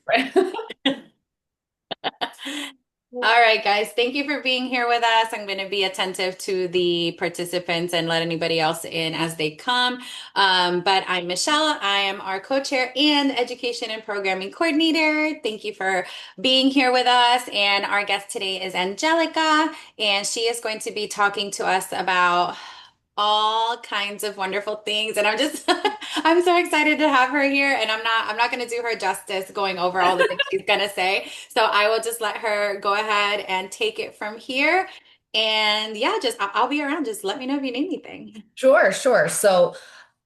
Right. All right, guys, thank you for being here with us. I'm going to be attentive to the participants and let anybody else in as they come. But I'm Michelle. I am our co-chair and education and programming coordinator. Thank you for being here with us. And our guest today is Angelica, and she is going to be talking to us about all kinds of wonderful things. And I'm just I'm so excited to have her here. And I'm not gonna do her justice going over all the things she's gonna say. So I will just let her go ahead and take it from here. And yeah, just I'll be around. Just let me know if you need anything. Sure, sure. So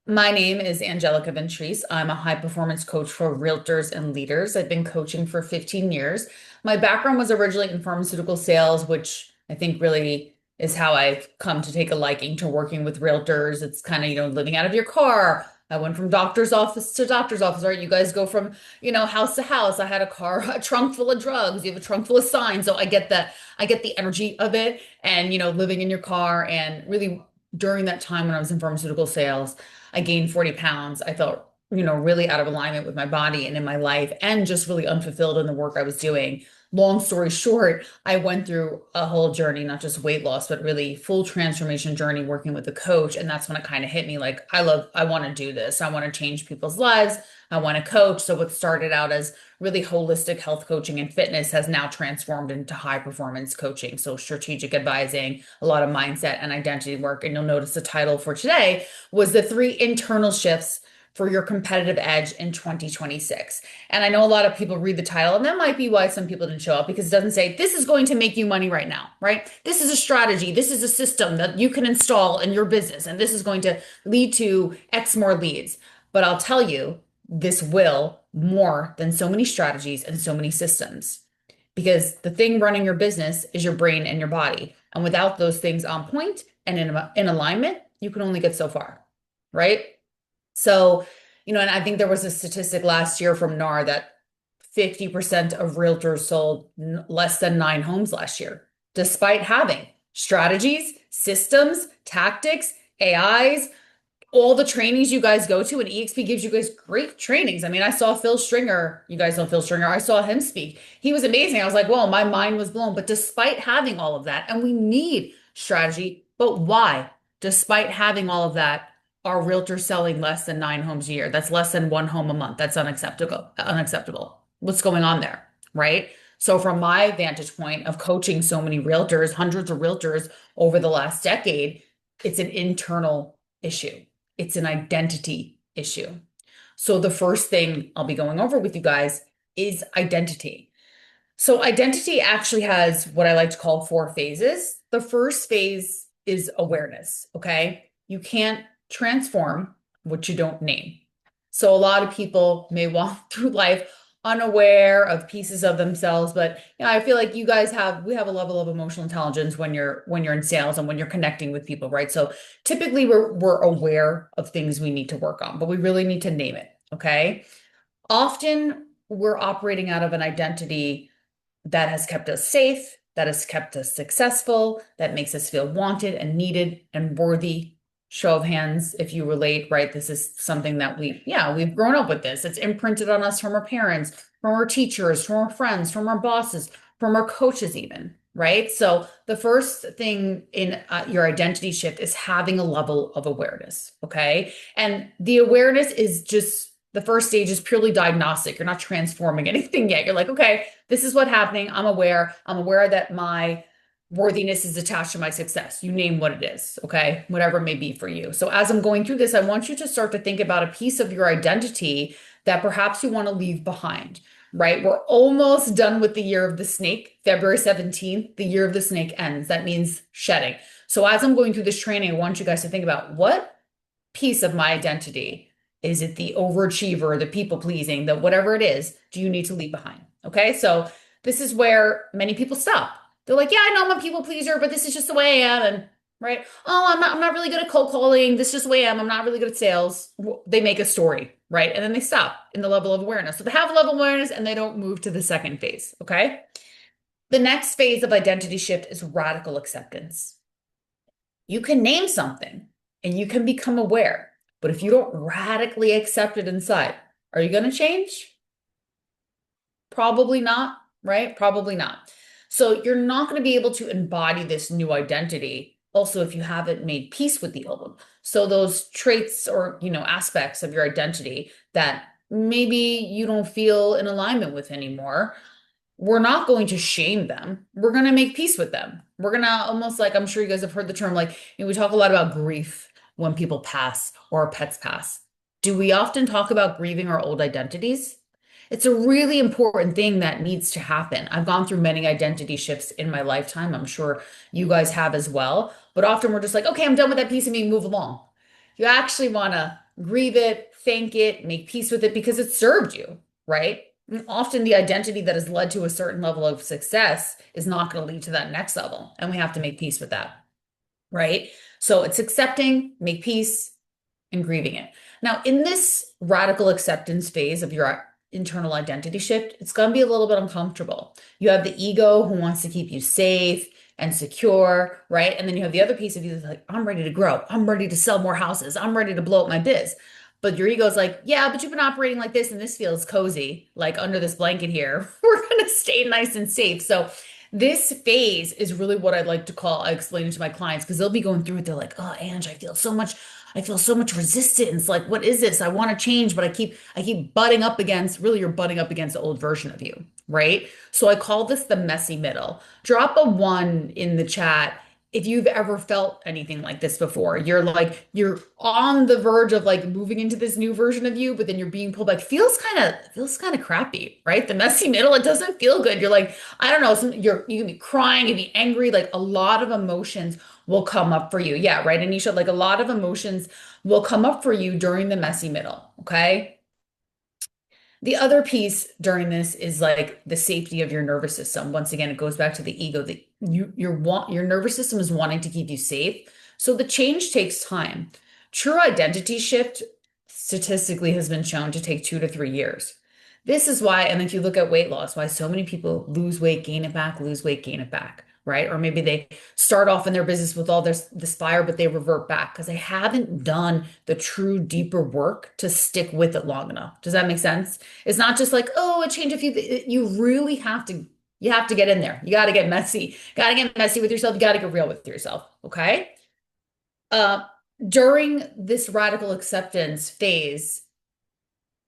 my name is Angelica Ventrice. I'm a high performance coach for realtors and leaders. I've been coaching for 15 years. My background was originally in pharmaceutical sales, which I think really is how I've come to take a liking to working with realtors. It's kind of, living out of your car. I went from doctor's office to doctor's office, right? You guys go from, house to house. I had a car, a trunk full of drugs. You have a trunk full of signs. So I get that. I get the energy of it and, living in your car and really during that time when I was in pharmaceutical sales. I gained 40 pounds. I felt, really out of alignment with my body and in my life and just really unfulfilled in the work I was doing. Long story short, I went through a whole journey, not just weight loss, but really full transformation journey working with a coach. And that's when it kind of hit me like, I want to do this. I want to change people's lives. I want to coach. So what started out as really holistic health coaching and fitness has now transformed into high performance coaching. So strategic advising, a lot of mindset and identity work. And you'll notice the title for today was the three internal shifts for your competitive edge in 2026. And I know a lot of people read the title, and that might be why some people didn't show up because it doesn't say this is going to make you money right now, right? This is a strategy, this is a system that you can install in your business, and this is going to lead to X more leads. But I'll tell you, this will more than so many strategies and so many systems. Because the thing running your business is your brain and your body. And without those things on point and in alignment, you can only get so far, right? So, and I think there was a statistic last year from NAR that 50% of realtors sold less than 9 homes last year, despite having strategies, systems, tactics, AIs, all the trainings you guys go to, and EXP gives you guys great trainings. I mean, I saw Phil Stringer. You guys know Phil Stringer. I saw him speak. He was amazing. I was like, well, my mind was blown. But despite having all of that, and we need strategy, but why? Despite having all of that, are realtors selling less than 9 homes a year? That's less than 1 home a month. That's unacceptable. Unacceptable. What's going on there? Right? So from my vantage point of coaching so many realtors, hundreds of realtors over the last decade, it's an internal issue. It's an identity issue. So the first thing I'll be going over with you guys is identity. So identity actually has what I like to call 4 phases. The first phase is awareness, okay? You can't transform what you don't name. So a lot of people may walk through life unaware of pieces of themselves, but I feel like you guys we have a level of emotional intelligence when you're in sales and when you're connecting with people, right? So typically we're aware of things we need to work on, but we really need to name it, okay? Often we're operating out of an identity that has kept us safe, that has kept us successful, that makes us feel wanted and needed and worthy. Show of hands, if you relate, right? This is something that we've grown up with this. It's imprinted on us from our parents, from our teachers, from our friends, from our bosses, from our coaches, even, right? So the first thing in your identity shift is having a level of awareness, okay? And the awareness is just the first stage is purely diagnostic. You're not transforming anything yet. You're like, okay, this is what's happening. I'm aware. I'm aware that my worthiness is attached to my success. You name what it is, okay? Whatever it may be for you. So as I'm going through this, I want you to start to think about a piece of your identity that perhaps you want to leave behind, right? We're almost done with the year of the snake. February 17th, the year of the snake ends. That means shedding. So as I'm going through this training, I want you guys to think about what piece of my identity is it the overachiever, the people pleasing, the whatever it is, do you need to leave behind? Okay. So this is where many people stop. They're like, yeah, I know I'm a people pleaser, but this is just the way I am. And right. Oh, I'm not really good at cold calling. This is just the way I am. I'm not really good at sales. They make a story, right? And then they stop in the level of awareness. So they have a level of awareness and they don't move to the second phase. Okay. The next phase of identity shift is radical acceptance. You can name something and you can become aware, but if you don't radically accept it inside, are you going to change? Probably not, right? Probably not. So you're not going to be able to embody this new identity also if you haven't made peace with the old one. So those traits or, aspects of your identity that maybe you don't feel in alignment with anymore, we're not going to shame them. We're going to make peace with them. We're going to almost like, I'm sure you guys have heard the term, like, we talk a lot about grief when people pass or our pets pass. Do we often talk about grieving our old identities? It's a really important thing that needs to happen. I've gone through many identity shifts in my lifetime. I'm sure you guys have as well. But often we're just like, okay, I'm done with that piece of me, move along. You actually want to grieve it, thank it, make peace with it because it served you, right? Often the identity that has led to a certain level of success is not going to lead to that next level. And we have to make peace with that, right? So it's accepting, make peace, and grieving it. Now, in this radical acceptance phase of your internal identity shift, it's going to be a little bit uncomfortable. You have the ego who wants to keep you safe and secure, right? And then you have the other piece of you that's like, I'm ready to grow. I'm ready to sell more houses. I'm ready to blow up my biz. But your ego is like, yeah, but you've been operating like this and this feels cozy, like under this blanket here. We're going to stay nice and safe. So this phase is really what I'd like to call, I explain it to my clients because they'll be going through it. They're like, oh, Ange, I feel so much resistance. Like, what is this? I want to change, but I keep butting up against, really, you're butting up against the old version of you, right? So I call this the messy middle. Drop a one in the chat if you've ever felt anything like this before. You're on the verge of like moving into this new version of you, but then you're being pulled back. Feels kind of crappy, right? The messy middle, it doesn't feel good. You're like, I don't know, you can be crying, you can be angry, like a lot of emotions will come up for you. Yeah, right, Anisha, like a lot of emotions will come up for you during the messy middle, okay? The other piece during this is like the safety of your nervous system. Once again, it goes back to the ego that your nervous system is wanting to keep you safe. So the change takes time. True identity shift statistically has been shown to take 2 to 3 years. This is why, and if you look at weight loss, why so many people lose weight, gain it back, lose weight, gain it back, right? Or maybe they start off in their business with all this fire, but they revert back because they haven't done the true deeper work to stick with it long enough. Does that make sense? It's not just like, oh, a change a few. You really you have to get in there. You got to get messy. Got to get messy with yourself. You got to get real with yourself. Okay. Uh, During this radical acceptance phase,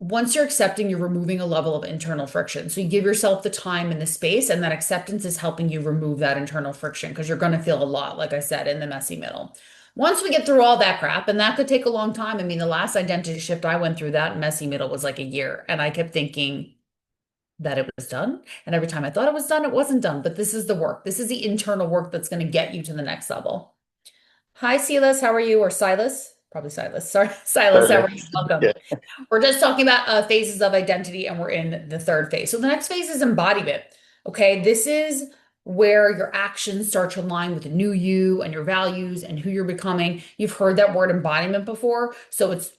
once you're accepting, you're removing a level of internal friction. So you give yourself the time and the space, and that acceptance is helping you remove that internal friction because you're going to feel a lot, like I said, in the messy middle. Once we get through all that crap, and that could take a long time. I mean, the last identity shift I went through, that messy middle was like a year, and I kept thinking that it was done. And every time I thought it was done, it wasn't done. But this is the work. This is the internal work that's going to get you to the next level. Hi, Silas. How are you? Or Silas? Probably Silas. Sorry, Silas. How are you? Welcome. Yeah. We're just talking about phases of identity, and we're in the third phase. So the next phase is embodiment. Okay, this is where your actions start to align with the new you and your values and who you're becoming. You've heard that word embodiment before. So it's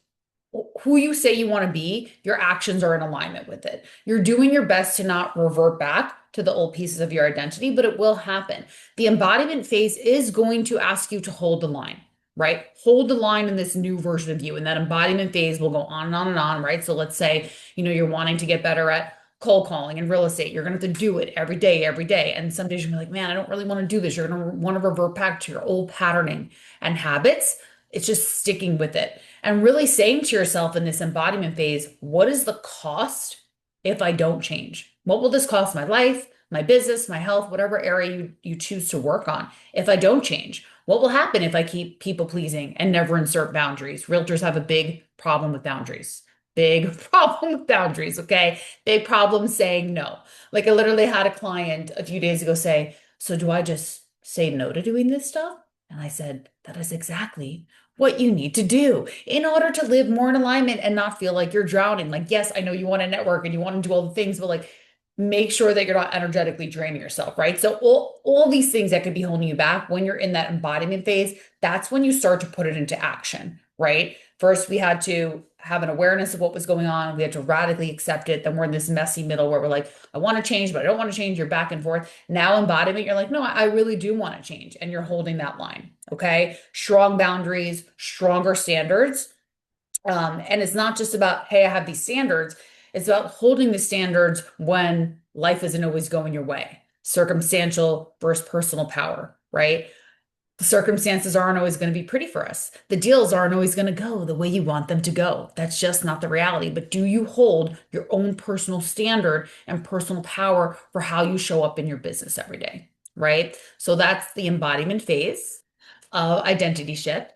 who you say you want to be, your actions are in alignment with it. You're doing your best to not revert back to the old pieces of your identity, but it will happen. The embodiment phase is going to ask you to hold the line, right? Hold the line in this new version of you. And that embodiment phase will go on and on and on, right? So let's say, you're wanting to get better at cold calling and real estate. You're going to have to do it every day, every day. And some days you're going to be like, man, I don't really want to do this. You're going to want to revert back to your old patterning and habits. It's just sticking with it and really saying to yourself in this embodiment phase, what is the cost if I don't change? What will this cost my life, my business, my health, whatever area you choose to work on if I don't change? What will happen if I keep people pleasing and never insert boundaries? Realtors have a big problem with boundaries. Big problem with boundaries, okay? Big problem saying no. Like I literally had a client a few days ago say, so do I just say no to doing this stuff? And I said, that is exactly what you need to do in order to live more in alignment and not feel like you're drowning. Like, yes, I know you want to network and you want to do all the things, but like make sure that you're not energetically draining yourself, right? So all these things that could be holding you back when you're in that embodiment phase, that's when you start to put it into action, right? First, we had to have an awareness of what was going on. We had to radically accept it. Then we're in this messy middle where we're like, I want to change, but I don't want to change. You're back and forth. Now embodiment, you're like, no, I really do want to change. And you're holding that line. Okay. Strong boundaries, stronger standards. And it's not just about, hey, I have these standards. It's about holding the standards when life isn't always going your way. Circumstantial versus personal power, right? The circumstances aren't always going to be pretty for us. The deals aren't always going to go the way you want them to go. That's just not the reality. But do you hold your own personal standard and personal power for how you show up in your business every day? Right? So that's the embodiment phase of identity shift.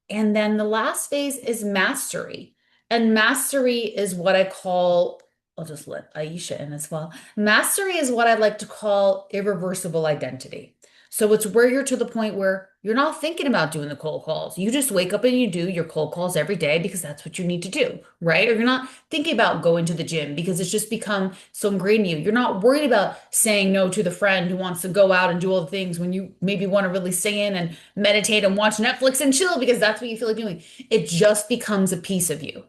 And then the last phase is mastery. And mastery is what I call, I'll just let Aisha in as well. Mastery is what I like to call irreversible identity. So it's where you're to the point where you're not thinking about doing the cold calls. You just wake up and you do your cold calls every day because that's what you need to do, right? Or you're not thinking about going to the gym because it's just become so ingrained in you. You're not worried about saying no to the friend who wants to go out and do all the things when you maybe want to really stay in and meditate and watch Netflix and chill because that's what you feel like doing. It just becomes a piece of you.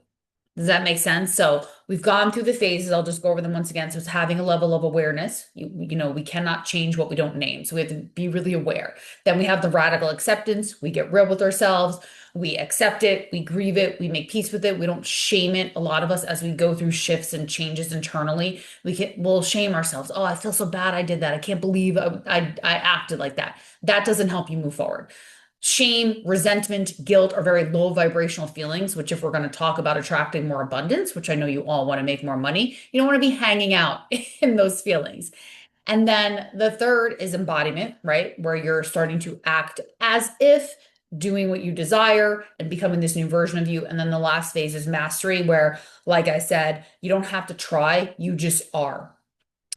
Does that make sense? So we've gone through the phases. I'll just go over them once again. So it's having a level of awareness. We cannot change what we don't name. So we have to be really aware. Then we have the radical acceptance. We get real with ourselves. We accept it. We grieve it. We make peace with it. We don't shame it. A lot of us, as we go through shifts and changes internally, we'll shame ourselves. Oh, I feel so bad. I did that. I can't believe I acted like that. That doesn't help you move forward. Shame, resentment, guilt are very low vibrational feelings, which, if we're going to talk about attracting more abundance, which I know you all want to make more money, you don't want to be hanging out in those feelings. And then the third is embodiment, right? Where you're starting to act as if doing what you desire and becoming this new version of you. And then the last phase is mastery, where, like I said, you don't have to try, you just are.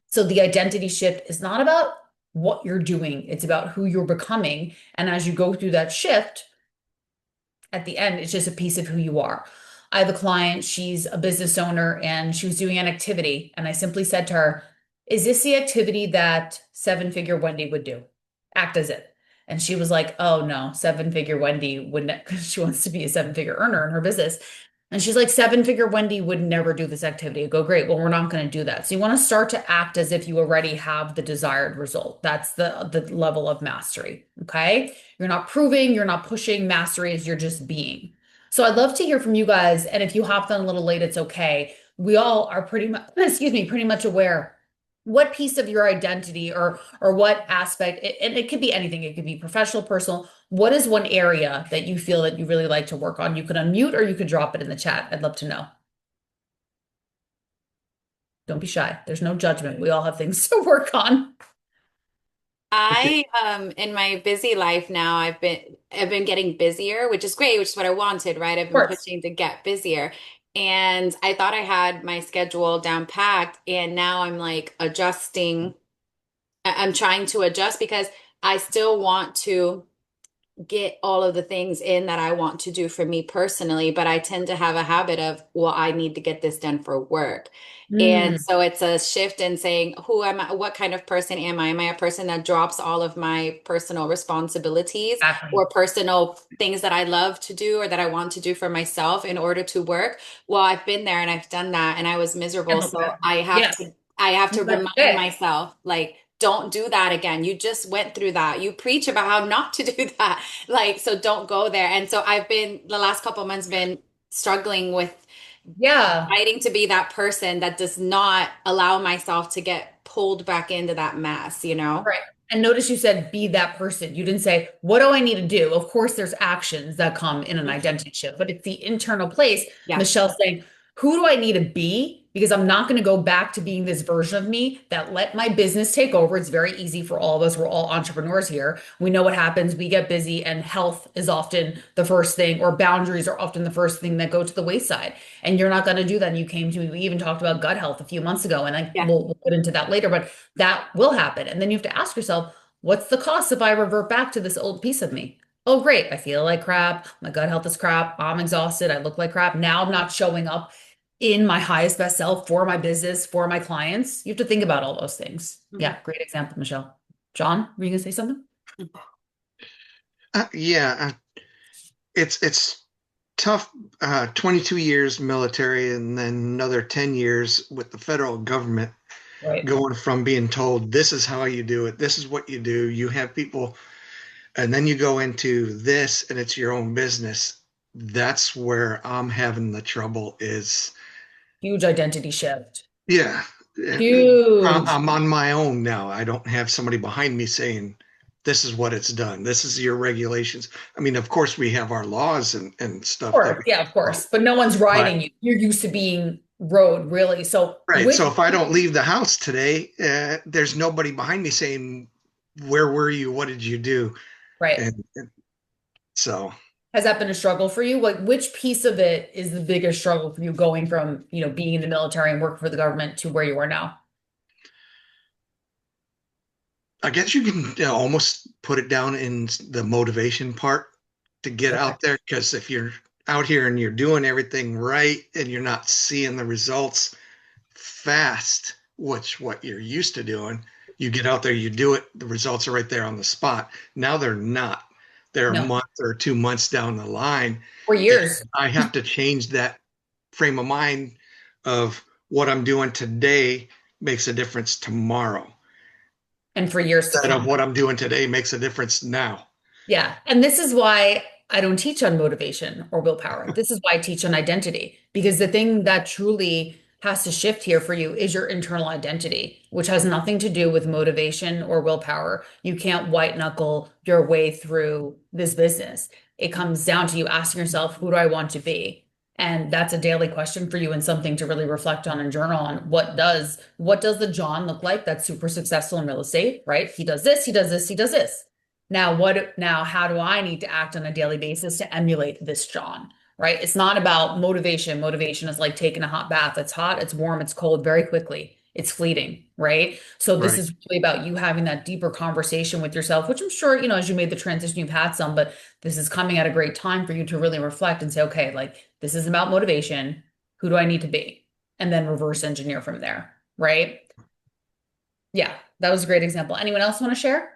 So the identity shift is not about what you're doing, it's about who you're becoming. And as you go through that shift, at the end, it's just a piece of who you are. I have a client, she's a business owner, and she was doing an activity. And I simply said to her, is this the activity that seven-figure Wendy would do? Act as it. And she was like, oh no, seven-figure Wendy wouldn't, because she wants to be a seven-figure earner in her business. And she's like, seven-figure Wendy would never do this activity. I go, great. Well, we're not going to do that. So you want to start to act as if you already have the desired result. That's the level of mastery. Okay. You're not proving, you're not pushing. Mastery is you're just being. So I'd love to hear from you guys. And if you hopped on a little late, it's okay. We all are pretty much, excuse me, pretty much aware what piece of your identity or what aspect, and it could be anything. It could be professional, personal. What is one area that you feel that you really like to work on? You could unmute or you could drop it in the chat. I'd love to know. Don't be shy. There's no judgment. We all have things to work on. Okay. I in my busy life now, I've been getting busier, which is great, which is what I wanted, right? I've Of been course. pushing to get busier. And I thought I had my schedule down packed, and now I'm like adjusting. I'm trying to adjust because I still want to get all of the things in that I want to do for me personally, but I tend to have a habit of, well, I need to get this done for work. And Mm, so it's a shift in saying, who am I? What kind of person am I? Am I a person that drops all of my personal responsibilities exactly. or personal things that I love to do or that I want to do for myself in order to work? Well, I've been there and I've done that and I was Can't miserable. look So back. I have Yes. to I have to That's remind it. myself, like, don't do that again. You just went through that. You preach about how not to do that. Like, so don't go there. And so I've been the last couple of months been struggling with Yeah. fighting to be that person that does not allow myself to get pulled back into that mess, you know? Right. And notice you said be that person. You didn't say, what do I need to do? Of course, there's actions that come in an Mhm. identity shift, but it's the internal place. Yeah. Michelle saying, who do I need to be? Because I'm not going to go back to being this version of me that let my business take over. It's very easy for all of us. We're all entrepreneurs here. We know what happens. We get busy, and health is often the first thing, or boundaries are often the first thing that go to the wayside. And you're not going to do that. And you came to me. We even talked about gut health a few months ago, and Yeah. we'll get into that later. But that will happen. And then you have to ask yourself, what's the cost if I revert back to this old piece of me? Oh, great. I feel like crap. My gut health is crap. I'm exhausted. I look like crap. Now I'm not showing up in my highest best self for my business, for my clients. You have to think about all those things. Mhm. Yeah, great example, Michelle. John, were you gonna say something? Yeah, it's tough. 22 years military and then another 10 years with the federal government, Right. going from being told this is how you do it, this is what you do. You have people, and then you go into this and it's your own business. That's where I'm having the trouble is Huge identity shift. Yeah. Huge. I'm on my own now. I don't have somebody behind me saying, this is what it's done. This is your regulations. I mean, of course, we have our laws and stuff that Course, we yeah, of follow. course. But no one's But riding you. You're used to being rode, really. So right. which So if I don't leave the house today, there's nobody behind me saying, where were you? What did you do? right. And so Has that been a struggle for you? Like which piece of it is the biggest struggle for you going from, being in the military and working for the government to where you are now? I guess you can almost put it down in the motivation part to get Okay. out there. Because if you're out here and you're doing everything right and you're not seeing the results fast, which what you're used to doing, you get out there, you do it, the results are right there on the spot. Now they're not. They're a No, month or 2 months down the line, for and years I have to change that frame of mind of what I'm doing today makes a difference tomorrow and for years to instead of come. what I'm doing today makes a difference now. Yeah. And this is why I don't teach on motivation or willpower. This is why I teach on identity, because the thing that truly has to shift here for you is your internal identity, which has nothing to do with motivation or willpower. You can't white knuckle your way through this business. It comes down to you asking yourself, who do I want to be? And that's a daily question for you and something to really reflect on and journal on. What does the John look like that's super successful in real estate, right? He does this, he does this, he does this. Now how do I need to act on a daily basis to emulate this John? Right? It's not about motivation. Motivation is like taking a hot bath. It's hot, it's warm, it's cold very quickly. It's fleeting, right? So this Right. is really about you having that deeper conversation with yourself, which I'm sure, as you made the transition, you've had some, but this is coming at a great time for you to really reflect and say, okay, like this is about motivation. Who do I need to be? And then reverse engineer from there, right? Yeah, that was a great example. Anyone else want to share?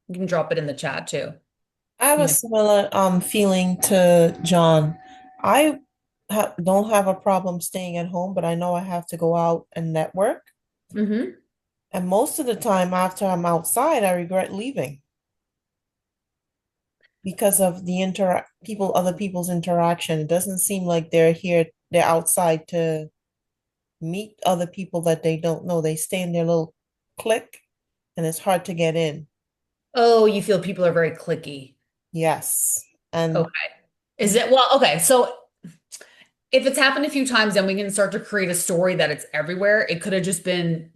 You can drop it in the chat too. I have a Yeah. similar feeling to John. I don't have a problem staying at home, but I know I have to go out and network. Hmm. And most of the time after I'm outside, I regret leaving because of the other people's interaction. It doesn't seem like they're outside to meet other people that they don't know. They stay in their little clique and it's hard to get in. Oh, you feel people are very clicky. Yes. And Okay. Is it, well, okay. So if it's happened a few times, then we can start to create a story that it's everywhere. It could have just been,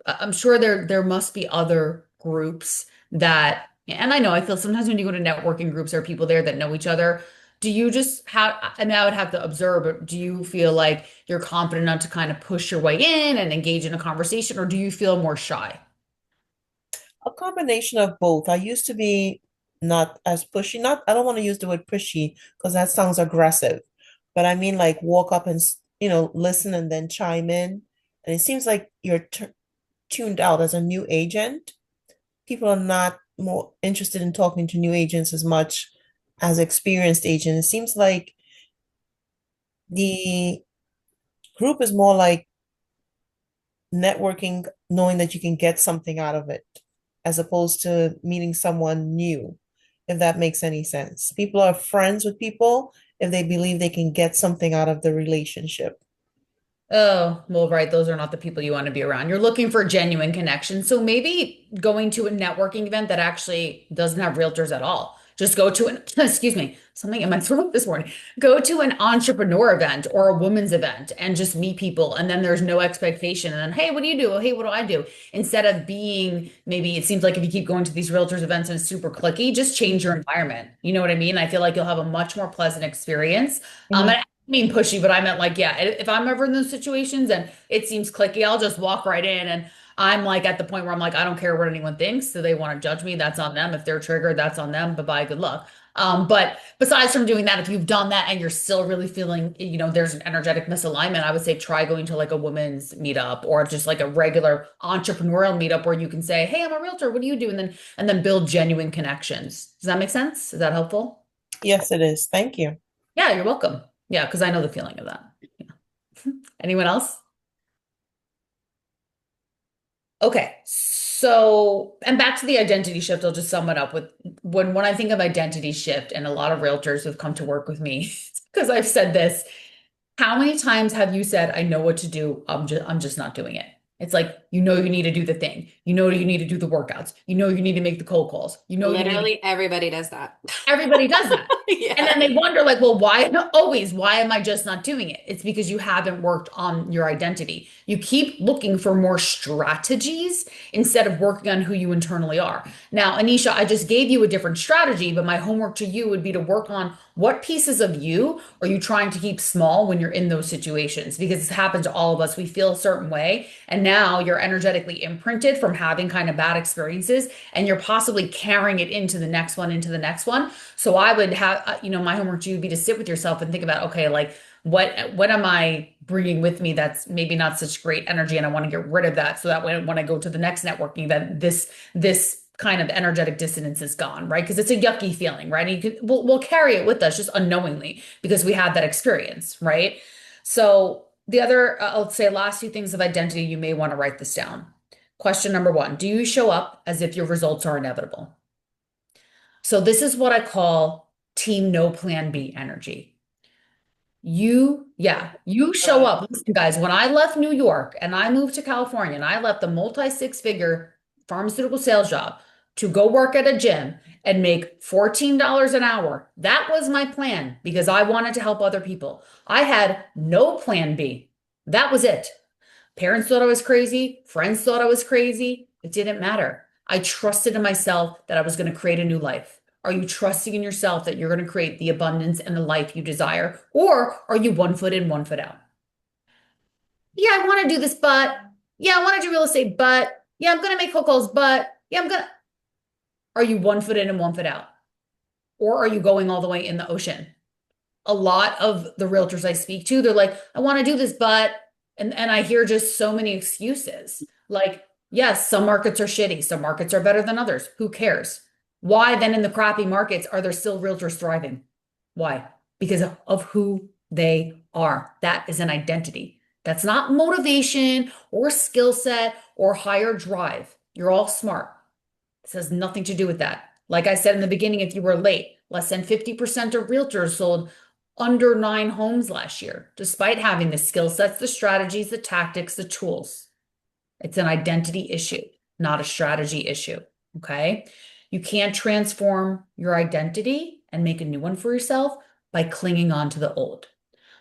I'm sure there must be other groups that, and I know I feel sometimes when you go to networking groups, there are people there that know each other. Do you just have, I mean, I would have to observe, but do you feel like you're confident enough to kind of push your way in and engage in a conversation, or do you feel more shy? a combination of both. I used to be not as pushy. Not, I don't want to use the word pushy because that sounds aggressive, but I mean like walk up and listen and then chime in. And it seems like you're tuned out as a new agent. People are not more interested in talking to new agents as much as experienced agents. It seems like the group is more like networking, knowing that you can get something out of it, as opposed to meeting someone new, if that makes any sense. People are friends with people if they believe they can get something out of the relationship. Oh, well, right. Those are not the people you want to be around. You're looking for a genuine connection. So maybe going to a networking event that actually doesn't have realtors at all. Just go to an, excuse me, something in my throat this morning. Go to an entrepreneur event or a women's event and just meet people. And then there's no expectation. And then, hey, what do you do? Oh, hey, what do I do? Instead of being, maybe it seems like if you keep going to these realtors events and it's super clicky, just change your environment. You know what I mean? I feel like you'll have a much more pleasant experience. Mhm. And mean pushy, but I meant like, yeah, if I'm ever in those situations and it seems clicky, I'll just walk right in. And I'm like at the point where I'm like, I don't care what anyone thinks. So they want to judge me. That's on them. If they're triggered, that's on them. Bye bye, good luck. But besides from doing that, if you've done that and you're still really feeling, there's an energetic misalignment, I would say try going to like a women's meetup or just like a regular entrepreneurial meetup where you can say, hey, I'm a realtor. What do you do? And then build genuine connections. Does that make sense? Is that helpful? Yes, it is. Thank you. Yeah, you're welcome. Yeah, because I know the feeling of that. Yeah. Anyone else? Okay. So, and back to the identity shift, I'll just sum it up with when I think of identity shift and a lot of realtors who've come to work with me, because I've said this, How many times have you said, I know what to do, I'm just not doing it? It's like, you know, you need to do the thing. You know, you need to do the workouts. You know, you need to make the cold calls. You know, you need to Literally everybody does that. Everybody does that. And Yeah. then they wonder, like, well, why am I just not doing it? It's because you haven't worked on your identity. You keep looking for more strategies instead of working on who you internally are. Now, Anisha, I just gave you a different strategy, but my homework to you would be to work on what pieces of you are you trying to keep small when you're in those situations? Because it's happened to all of us. We feel a certain way, and now you're energetically imprinted from having kind of bad experiences, and you're possibly carrying it into the next one, into the next one. So I would have, my homework to you would be to sit with yourself and think about, okay, like what am I bringing with me that's maybe not such great energy, and I want to get rid of that so that when I go to the next networking event, this kind of energetic dissonance is gone, right? Because it's a yucky feeling, right? And we'll carry it with us just unknowingly because we had that experience, right? So the other, I'll say last few things of identity, you may want to write this down. Question number one, do you show up as if your results are inevitable? So this is what I call team no plan B energy. You show Right. up. Listen, guys, when I left New York and I moved to California and I left the multi six-figure pharmaceutical sales job to go work at a gym and make $14 an hour, that was my plan because I wanted to help other people. I had no plan B. That was it. Parents thought I was crazy. Friends thought I was crazy. It didn't matter. I trusted in myself that I was going to create a new life. Are you trusting in yourself that you're going to create the abundance and the life you desire? Or are you one foot in, one foot out? Yeah, I want to do this, but yeah, I want to do real estate, but yeah, I'm going to make cold calls, but yeah, I'm going to. Are you one foot in and one foot out? Or are you going all the way in the ocean? A lot of the realtors I speak to, they're like, I want to do this, but, and I hear just so many excuses. Like, yes, some markets are shitty, some markets are better than others. Who cares? Why then in the crappy markets are there still realtors thriving? Why? Because of who they are. That is an identity. That's not motivation or skill set or higher drive. You're all smart. This has nothing to do with that. Like I said in the beginning, if you were late, less than 50% of realtors sold under 9 homes last year, despite having the skill sets, the strategies, the tactics, the tools. It's an identity issue, not a strategy issue. Okay. You can't transform your identity and make a new one for yourself by clinging on to the old.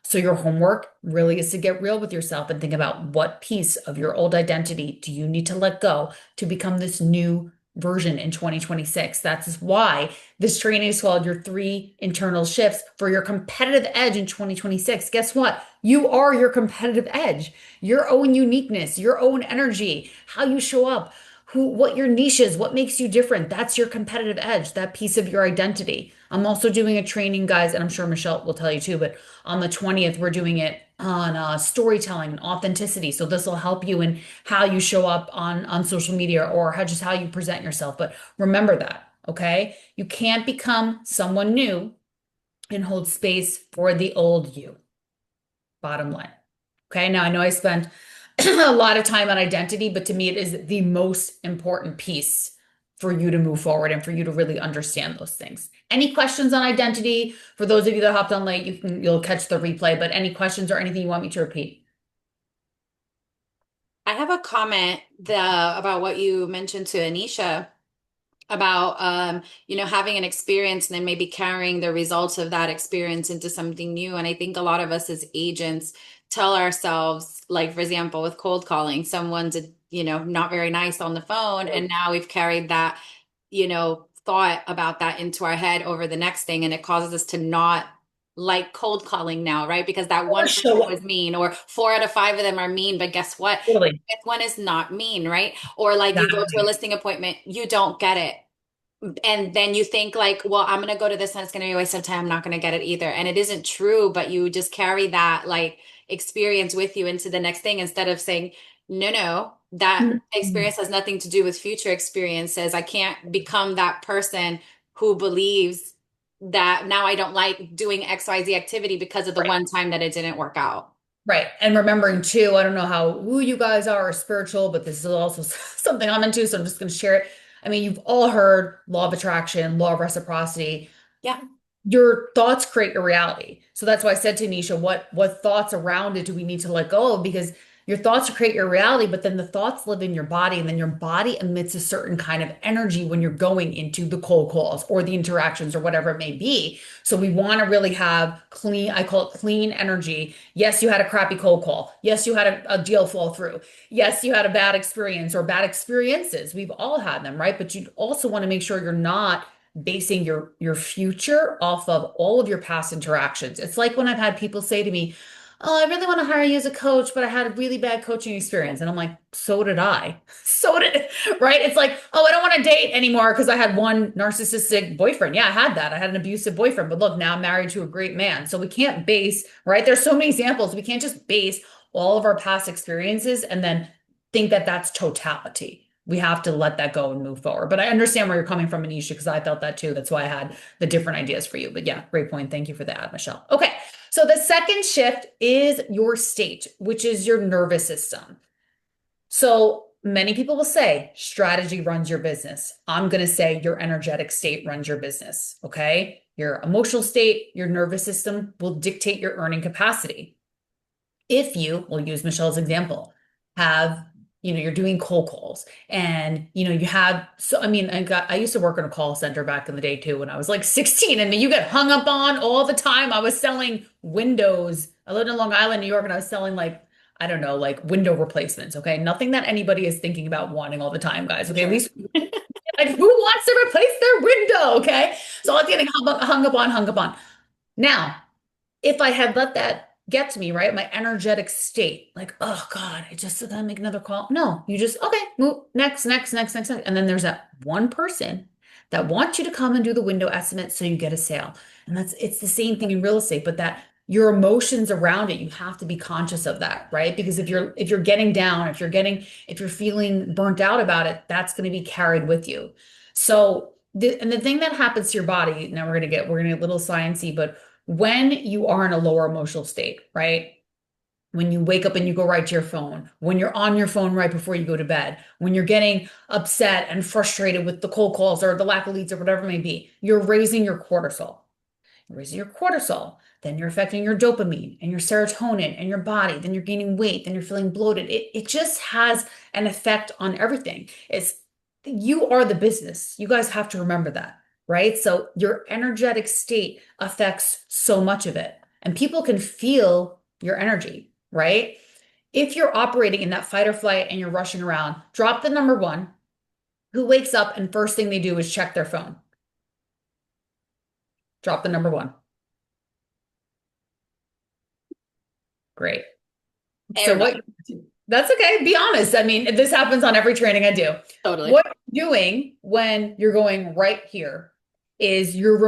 So, your homework really is to get real with yourself and think about what piece of your old identity do you need to let go to become this new version in 2026. That's why this training is called Your Three Internal Shifts for Your Competitive Edge in 2026. Guess what? You are your competitive edge, your own uniqueness, your own energy, how you show up, what your niche is, what makes you different. That's your competitive edge, that piece of your identity. I'm also doing a training, guys, and I'm sure Michelle will tell you too, but on the 20th, we're doing it on storytelling and authenticity. So this will help you in how you show up on social media or just how you present yourself. But remember that, okay? You can't become someone new and hold space for the old you. Bottom line. Okay, now I know I spent a lot of time on identity, but to me, it is the most important piece for you to move forward and for you to really understand those things. Any questions on identity? For those of you that hopped on late, you'll catch the replay, but any questions or anything you want me to repeat? I have a comment about what you mentioned to Anisha about having an experience and then maybe carrying the results of that experience into something new. And I think a lot of us as agents tell ourselves, like for example, with cold calling, someone's not very nice on the phone, and now we've carried that thought about that into our head over the next thing, and it causes us to not like cold calling now, right? Because that Or one person show up. was mean, or 4 out of 5 of them are mean, but guess what? Totally. Fifth one is not mean, right? Or like you go to a Exactly. listing appointment, you don't get it. And then you think like, well, I'm going to go to this and it's going to be a waste of time. I'm not going to get it either. And it isn't true, but you just carry that like experience with you into the next thing instead of saying, no, that Mhm. experience has nothing to do with future experiences. I can't become that person who believes that now I don't like doing XYZ activity because of the Right. one time that it didn't work out. Right. And remembering too, I don't know how who you guys are or spiritual, but this is also something I'm into, so I'm just going to share it. I mean, you've all heard law of attraction, law of reciprocity. Yeah. your thoughts create your reality. So that's why I said to Nisha, what thoughts around it do we need to let go of? Because your thoughts create your reality, but then the thoughts live in your body, and then your body emits a certain kind of energy when you're going into the cold calls or the interactions or whatever it may be. So we want to really have clean, I call it clean energy. Yes, you had a crappy cold call. Yes, you had a deal fall through. Yes, you had a bad experience or bad experiences. We've all had them, right? But you also want to make sure you're not basing your future off of all of your past interactions. It's like when I've had people say to me, "Oh, I really want to hire you as a coach, but I had a really bad coaching experience." And I'm like, "So did I." So did, right? It's like, "Oh, I don't want to date anymore because I had one narcissistic boyfriend." Yeah, I had that. I had an abusive boyfriend, but look, now I'm married to a great man. So we can't base, right? There's so many examples. We can't just base all of our past experiences and then think that that's totality. We have to let that go and move forward. But I understand where you're coming from, Anisha, because I felt that too. That's why I had the different ideas for you. But yeah, great point. Thank you for that, Michelle. Okay. So the second shift is your state, which is your nervous system. So many people will say strategy runs your business. I'm going to say your energetic state runs your business. Okay. Your emotional state, your nervous system will dictate your earning capacity. If you, we'll use Michelle's example, have, you're doing cold calls and, you have, so, I mean, I used to work in a call center back in the day too, when I was like 16 and you get hung up on all the time. I was selling windows. I lived in Long Island, New York, and I was selling like, I don't know, like window replacements. Okay. Nothing that anybody is thinking about wanting all the time, guys. Okay. At least like who wants to replace their window? Okay. So I was getting hung up on. Now, if I had let that get to me, right? My energetic state, like, oh God, I just did I make another call. No, you just, okay, move next, next, next, next, next. And then there's that one person that wants you to come and do the window estimate so you get a sale. And it's the same thing in real estate, but that your emotions around it, you have to be conscious of that, right? Because if you're getting down, if you're feeling burnt out about it, that's going to be carried with you. So the thing that happens to your body, now we're gonna get a little sciencey, but when you are in a lower emotional state, right? When you wake up and you go right to your phone, when you're on your phone right before you go to bed, when you're getting upset and frustrated with the cold calls or the lack of leads or whatever it may be, you're raising your cortisol. You're raising your cortisol, then you're affecting your dopamine and your serotonin and your body, then you're gaining weight, then you're feeling bloated. It just has an effect on everything. You are the business. You guys have to remember that, right? So your energetic state affects so much of it. And people can feel your energy, right? If you're operating in that fight or flight and you're rushing around, drop the number one. Who wakes up and first thing they do is check their phone? Drop the number one. Great. So Everybody. that's okay. Be honest. I mean, this happens on every training I do. Totally. What you're doing when you're going right here is you're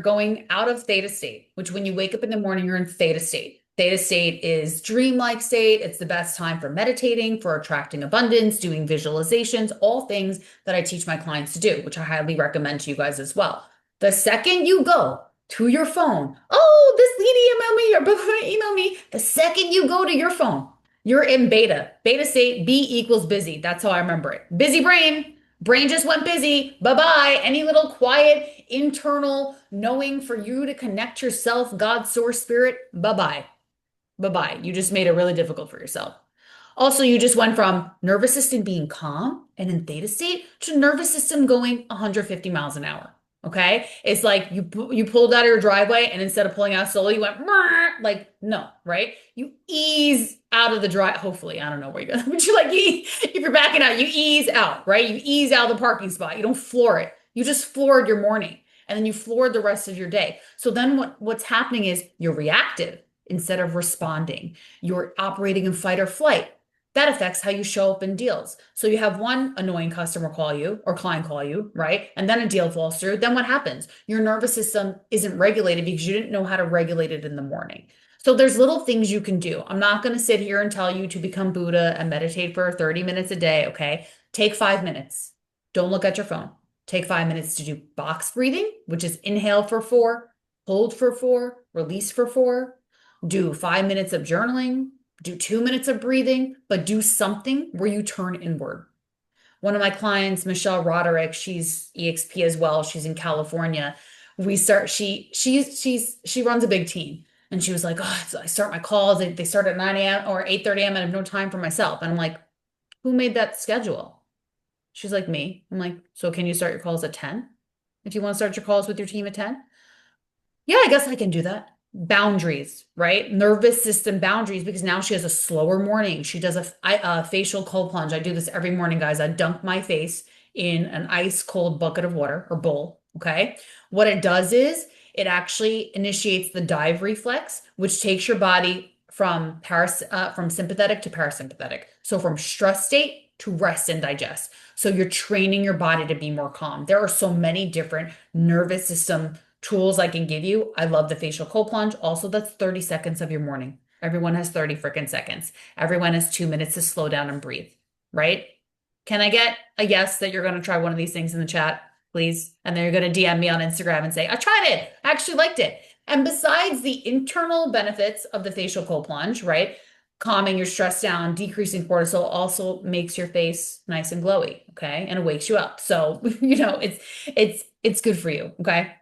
going out of theta state, which when you wake up in the morning, you're in theta state. Theta state is dreamlike state. It's the best time for meditating, for attracting abundance, doing visualizations, all things that I teach my clients to do, which I highly recommend to you guys as well. The second you go to your phone, oh, this lady emailed me or email me. The second you go to your phone, you're in beta. Beta state, B equals busy. That's how I remember it. Busy brain. Brain just went busy. Bye-bye. Any little quiet internal knowing for you to connect yourself, God, source, spirit, bye-bye. Bye-bye. You just made it really difficult for yourself. Also, you just went from nervous system being calm and in theta state to nervous system going 150 miles an hour. Okay. It's like you pulled out of your driveway and instead of pulling out slowly, you went like, no, right? You ease out of the drive. Hopefully, I don't know where you're going, but you like, if you're backing out, you ease out, right? You ease out of the parking spot. You don't floor it. You just floored your morning and then you floored the rest of your day. So then what's happening is you're reactive instead of responding. You're operating in fight or flight. That affects how you show up in deals. So you have one annoying customer call you or client call you, right? And then a deal falls through. Then what happens? Your nervous system isn't regulated because you didn't know how to regulate it in the morning. So there's little things you can do. I'm not going to sit here and tell you to become Buddha and meditate for 30 minutes a day, okay? Take 5 minutes. Don't look at your phone. Take 5 minutes to do box breathing, which is inhale for 4, hold for 4, release for 4. Do 5 minutes of journaling. Do 2 minutes of breathing, but do something where you turn inward. One of my clients, Michelle Roderick, she's EXP as well. She's in California. She runs a big team. And she was like, oh, I start my calls. They start at 9 a.m. or 8:30 a.m. and I have no time for myself. And I'm like, who made that schedule? She's like, me. I'm like, so can you start your calls at 10? If you want to start your calls with your team at 10? Yeah, I guess I can do that. Boundaries, right? Nervous system boundaries, because now she has a slower morning. She does a facial cold plunge. I do this every morning, guys. I dunk my face in an ice cold bucket of water or bowl. Okay. What it does is it actually initiates the dive reflex, which takes your body from sympathetic to parasympathetic. So from stress state to rest and digest. So you're training your body to be more calm. There are so many different nervous system tools I can give you. I love the facial cold plunge. Also, that's 30 seconds of your morning. Everyone has 30 freaking seconds. Everyone has 2 minutes to slow down and breathe, right? Can I get a yes that you're going to try one of these things in the chat, please? And then you're going to DM me on Instagram and say, I tried it. I actually liked it. And besides the internal benefits of the facial cold plunge, right? Calming your stress down, decreasing cortisol also makes your face nice and glowy, okay? And it wakes you up. So, it's good for you, okay?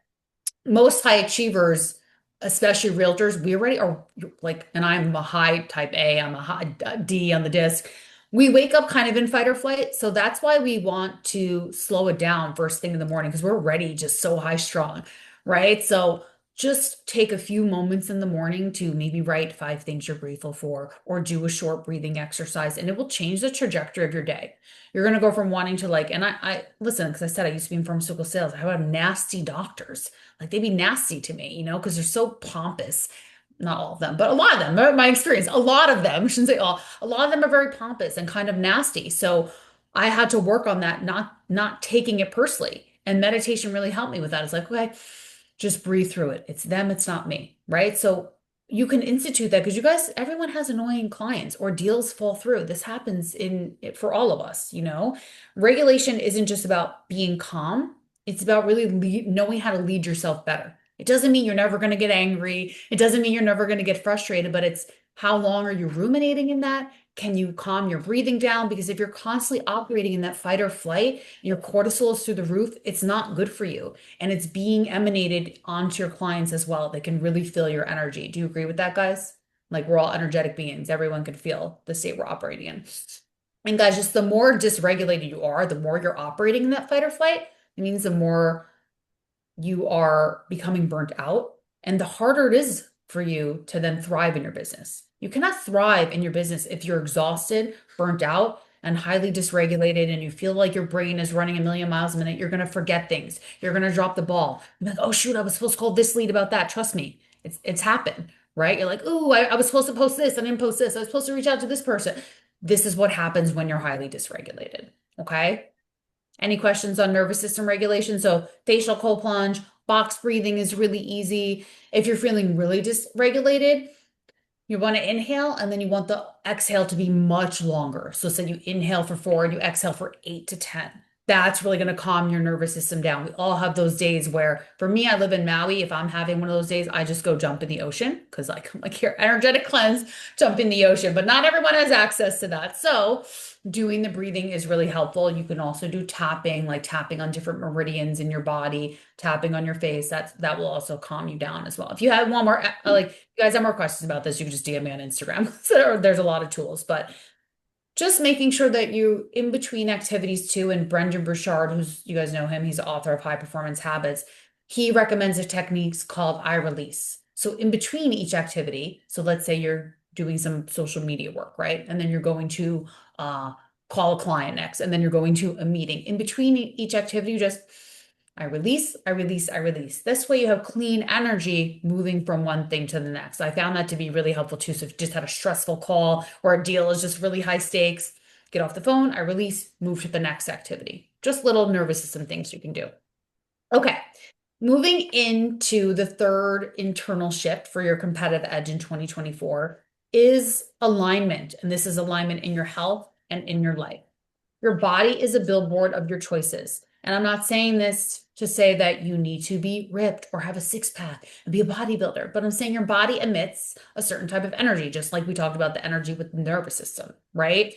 Most high achievers, especially realtors, we already are like, and I'm a high type A, I'm a high D on the disc. We wake up kind of in fight or flight. So that's why we want to slow it down first thing in the morning because we're already just so high strung, right? So just take a few moments in the morning to maybe write 5 things you're grateful for or do a short breathing exercise, and it will change the trajectory of your day. You're going to go from wanting to like, and I listen, because I said I used to be in pharmaceutical sales. I have nasty doctors. Like they'd be nasty to me, because they're so pompous. Not all of them, but a lot of them, my experience, a lot of them, I shouldn't say all, a lot of them are very pompous and kind of nasty. So I had to work on that, not taking it personally. And meditation really helped me with that. It's like, okay, just breathe through it. It's them, it's not me, right? So you can institute that because you guys, everyone has annoying clients or deals fall through. This happens in for all of us. Regulation isn't just about being calm. It's about really knowing how to lead yourself better. It doesn't mean you're never going to get angry. It doesn't mean you're never going to get frustrated, but it's how long are you ruminating in that? Can you calm your breathing down? Because if you're constantly operating in that fight or flight, your cortisol is through the roof, it's not good for you. And it's being emanated onto your clients as well. They can really feel your energy. Do you agree with that, guys? Like we're all energetic beings. Everyone can feel the state we're operating in. And guys, just the more dysregulated you are, the more you're operating in that fight or flight, it means the more you are becoming burnt out and the harder it is for you to then thrive in your business. You cannot thrive in your business if you're exhausted, burnt out, and highly dysregulated, and you feel like your brain is running a million miles a minute. You're going to forget things. You're going to drop the ball. You're like, oh, shoot, I was supposed to call this lead about that. Trust me, it's happened, right? You're like, oh, I was supposed to post this. I didn't post this. I was supposed to reach out to this person. This is what happens when you're highly dysregulated. Okay. Any questions on nervous system regulation? So facial cold plunge, box breathing is really easy. If you're feeling really dysregulated, you want to inhale and then you want the exhale to be much longer. So say you inhale for 4 and you exhale for 8 to 10. That's really going to calm your nervous system down. We all have those days where, for me, I live in Maui. If I'm having one of those days, I just go jump in the ocean because like here, energetic cleanse, jump in the ocean. But not everyone has access to that. So doing the breathing is really helpful. You can also do tapping, like tapping on different meridians in your body, tapping on your face. That will also calm you down as well. If you have one more, like you guys have more questions about this, you can just DM me on Instagram. So there's a lot of tools, but just making sure that you in between activities too. And Brendan Burchard, who's you guys know him, he's the author of High Performance Habits. He recommends a technique called I release. So in between each activity, so let's say you're doing some social media work, right? And then you're going to call a client next, and then you're going to a meeting. In between each activity, you just I release, I release, I release. This way you have clean energy moving from one thing to the next. I found that to be really helpful too. So if you just had a stressful call or a deal is just really high stakes, get off the phone, I release, move to the next activity. Just little nervous system things you can do. Okay. Moving into the third internal shift for your competitive edge in 2024 is alignment. And this is alignment in your health and in your life. Your body is a billboard of your choices. And I'm not saying this to say that you need to be ripped or have a six-pack and be a bodybuilder, but I'm saying your body emits a certain type of energy, just like we talked about the energy with the nervous system, right?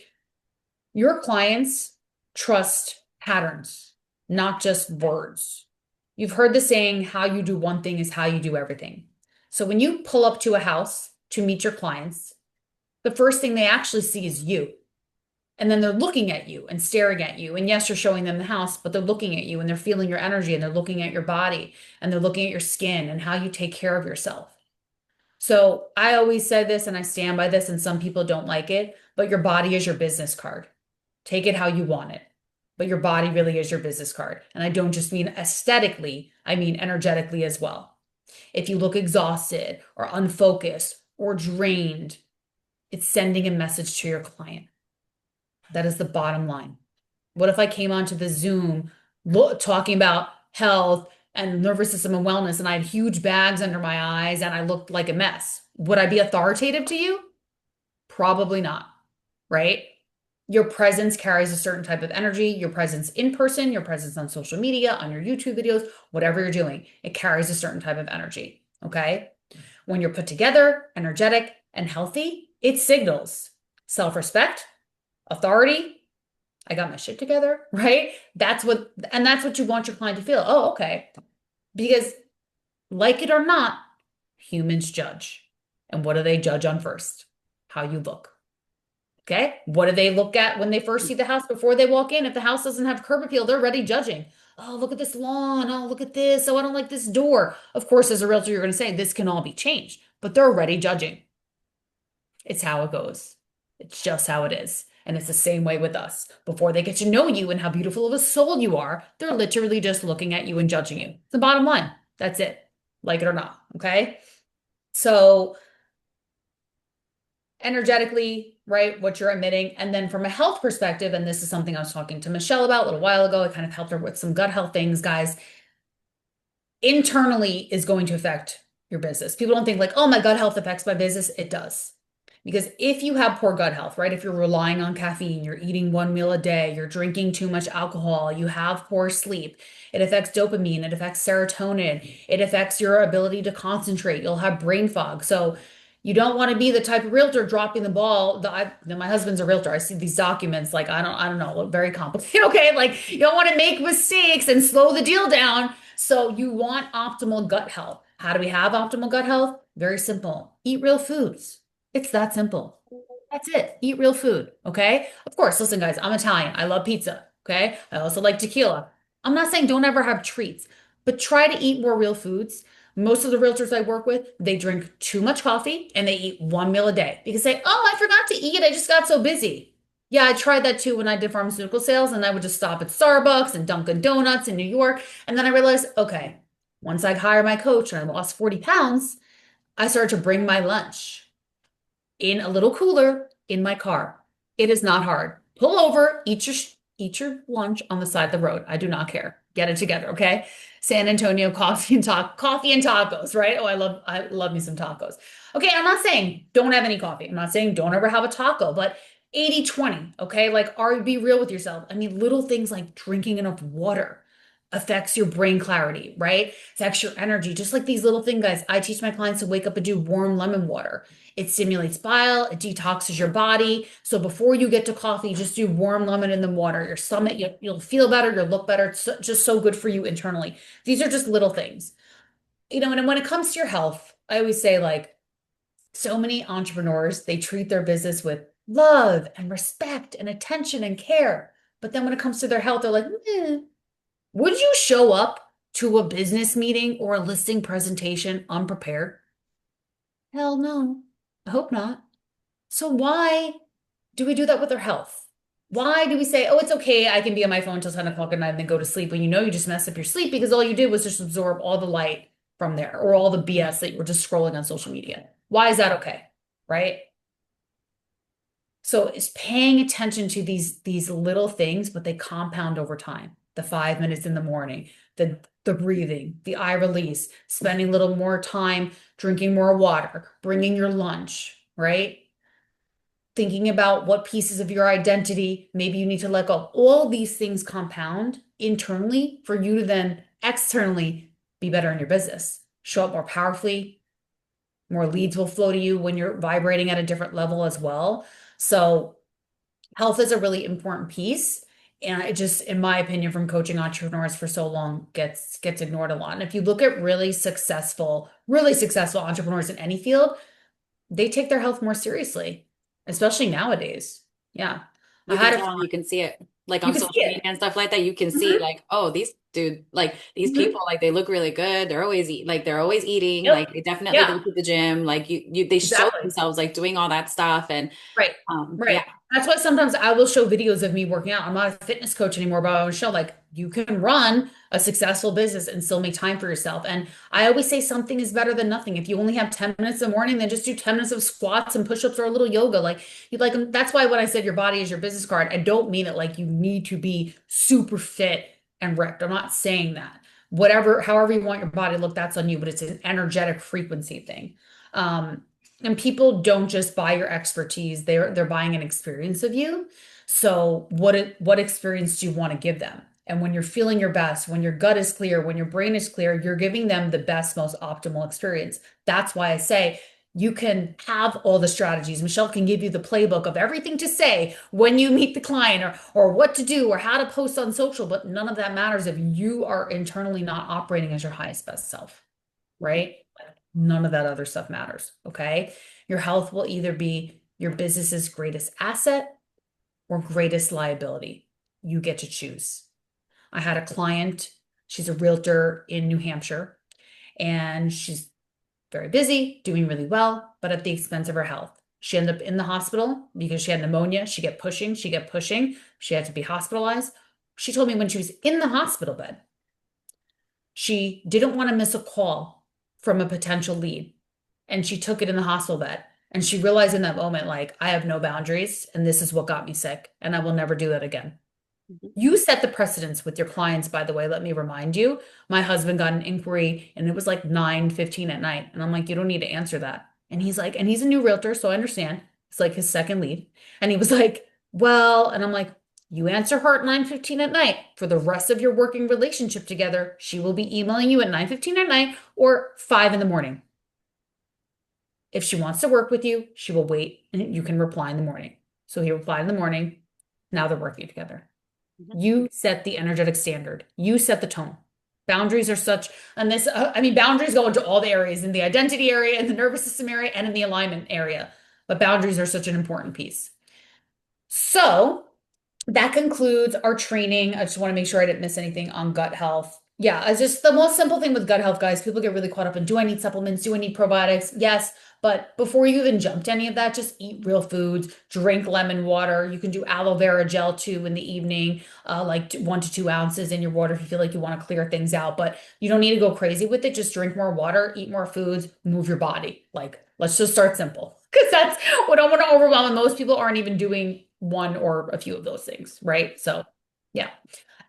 Your clients trust patterns, not just words. You've heard the saying, how you do one thing is how you do everything. So when you pull up to a house to meet your clients, the first thing they actually see is you. And then they're looking at you and staring at you. And yes, you're showing them the house, but they're looking at you and they're feeling your energy and they're looking at your body and they're looking at your skin and how you take care of yourself. So I always say this and I stand by this, and some people don't like it, but your body is your business card. Take it how you want it. But your body really is your business card. And I don't just mean aesthetically, I mean energetically as well. If you look exhausted or unfocused or drained, it's sending a message to your client. That is the bottom line. What if I came onto the Zoom talking about health and nervous system and wellness and I had huge bags under my eyes and I looked like a mess? Would I be authoritative to you? Probably not, right? Your presence carries a certain type of energy. Your presence in person, your presence on social media, on your YouTube videos, whatever you're doing, it carries a certain type of energy. Okay. When you're put together, energetic, and healthy, it signals self-respect, authority. I got my shit together, right? That's what you want your client to feel. Oh, okay. Because like it or not, humans judge. And what do they judge on first? How you look. Okay. What do they look at when they first see the house before they walk in? If the house doesn't have curb appeal, they're already judging. Oh, look at this lawn. Oh, look at this. Oh, I don't like this door. Of course, as a realtor, you're going to say this can all be changed, but they're already judging. It's how it goes. It's just how it is. And it's the same way with us. Before they get to know you and how beautiful of a soul you are, they're literally just looking at you and judging you. It's the bottom line. That's it. Like it or not. Okay. So energetically, right, what you're emitting. And then from a health perspective, and this is something I was talking to Michelle about a little while ago, I kind of helped her with some gut health things, guys. Internally is going to affect your business. People don't think like, oh, my gut health affects my business. It does. Because if you have poor gut health, right? If you're relying on caffeine, you're eating one meal a day, you're drinking too much alcohol, you have poor sleep, it affects dopamine, it affects serotonin, it affects your ability to concentrate. You'll have brain fog. So you don't want to be the type of realtor dropping the ball. My husband's a realtor. I see these documents, like I don't know, look very complicated. Okay, like you don't want to make mistakes and slow the deal down. So you want optimal gut health. How do we have optimal gut health? Very simple. Eat real foods. It's that simple. That's it. Eat real food. Okay. Of course, listen, guys, I'm Italian. I love pizza. Okay. I also like tequila. I'm not saying don't ever have treats, but try to eat more real foods. Most of the realtors I work with, they drink too much coffee and they eat one meal a day because they, oh, I forgot to eat. I just got so busy. Yeah, I tried that too when I did pharmaceutical sales, and I would just stop at Starbucks and Dunkin' Donuts in New York. And then I realized, okay, once I hired my coach and I lost 40 pounds, I started to bring my lunch in a little cooler in my car. It is not hard. Pull over, eat your lunch on the side of the road. I do not care. Get it together, okay? San Antonio coffee and tacos, right? Oh, I love me some tacos. Okay, I'm not saying don't have any coffee. I'm not saying don't ever have a taco, but 80-20, okay? Like, be real with yourself. I mean, little things like drinking enough water affects your brain clarity, right? Affects your energy. Just like these little things, guys. I teach my clients to wake up and do warm lemon water. It stimulates bile, it detoxes your body. So before you get to coffee, just do warm lemon in the water. Your stomach, you'll feel better, you'll look better. It's just so good for you internally. These are just little things. And when it comes to your health, I always say like so many entrepreneurs, they treat their business with love and respect and attention and care. But then when it comes to their health, they're like, would you show up to a business meeting or a listing presentation unprepared? Hell no. I hope not. So why do we do that with our health? Why do we say, oh, it's okay, I can be on my phone until 10 o'clock at night and then go to sleep when you know you just messed up your sleep because all you did was just absorb all the light from there or all the BS that you were just scrolling on social media? Why is that okay? Right? So it's paying attention to these little things, but they compound over time. The 5 minutes in the morning, the breathing, the eye release, spending a little more time drinking more water, bringing your lunch, right? Thinking about what pieces of your identity maybe you need to let go. All these things compound internally for you to then externally be better in your business, show up more powerfully, more leads will flow to you when you're vibrating at a different level as well. So health is a really important piece. And it just, in my opinion, from coaching entrepreneurs for so long, gets ignored a lot. And if you look at really successful entrepreneurs in any field, they take their health more seriously, especially nowadays. Yeah. I You can had a tell, you can see it like You on can see social media it. and stuff like that. You can see Mhm, like, oh, these mhm. people, like they look really good. They're always eating. Yep. Like they definitely Yeah, go to the gym. Like they show exactly. themselves like doing all that stuff. And Right. yeah. Right. That's why sometimes I will show videos of me working out. I'm not a fitness coach anymore, but I will show like you can run a successful business and still make time for yourself. And I always say something is better than nothing. If you only have 10 minutes in the morning, then just do 10 minutes of squats and push-ups or a little yoga. Like you like that's why when I said your body is your business card, I don't mean it like you need to be super fit and ripped. I'm not saying that. Whatever, however you want your body to look, that's on you, but it's an energetic frequency thing. Um, and people don't just buy your expertise, they're buying an experience of you. So what experience do you want to give them? And when you're feeling your best, when your gut is clear, when your brain is clear, you're giving them the best, most optimal experience. That's why I say you can have all the strategies. Michelle can give you the playbook of everything to say when you meet the client or what to do or how to post on social, but none of that matters if you are internally not operating as your highest best self, right? None of that other stuff matters. Okay. Your health will either be your business's greatest asset or greatest liability. You get to choose. I had a client, she's a realtor in New Hampshire, and she's very busy, doing really well, but at the expense of her health. She ended up in the hospital because she had pneumonia. She get pushing. She had to be hospitalized. She told me when she was in the hospital bed, she didn't want to miss a call from a potential lead. And she took it in the hospital bed. And she realized in that moment, like, I have no boundaries, and this is what got me sick, and I will never do that again. Mhm. You set the precedence with your clients, by the way. Let me remind you. My husband got an inquiry and it was like 9:15 at night. And I'm like, you don't need to answer that. And he's like, and he's a new realtor, so I understand. It's like his second lead. And he was like, well, and I'm like, you answer her at 9:15 at night for the rest of your working relationship together. She will be emailing you at 9:15 at night or 5 in the morning. If she wants to work with you, she will wait and you can reply in the morning. So he replied in the morning. Now they're working together. Mhm. You set the energetic standard. You set the tone. Boundaries are such, and this, I mean, boundaries go into all the areas in the identity area, in the nervous system area, and in the alignment area. But boundaries are such an important piece. So, that concludes our training. I just want to make sure I didn't miss anything on gut health. Yeah, it's just the most simple thing with gut health, guys. People get really caught up in, do I need supplements? Do I need probiotics? Yes, but before you even jump to any of that, just eat real foods, drink lemon water. You can do aloe vera gel too in the evening, like 1 to 2 ounces in your water if you feel like you want to clear things out. But you don't need to go crazy with it. Just drink more water, eat more foods, move your body. Like, let's just start simple because that's what I want to overwhelm. And most people aren't even doing one or a few of those things, right? So, yeah.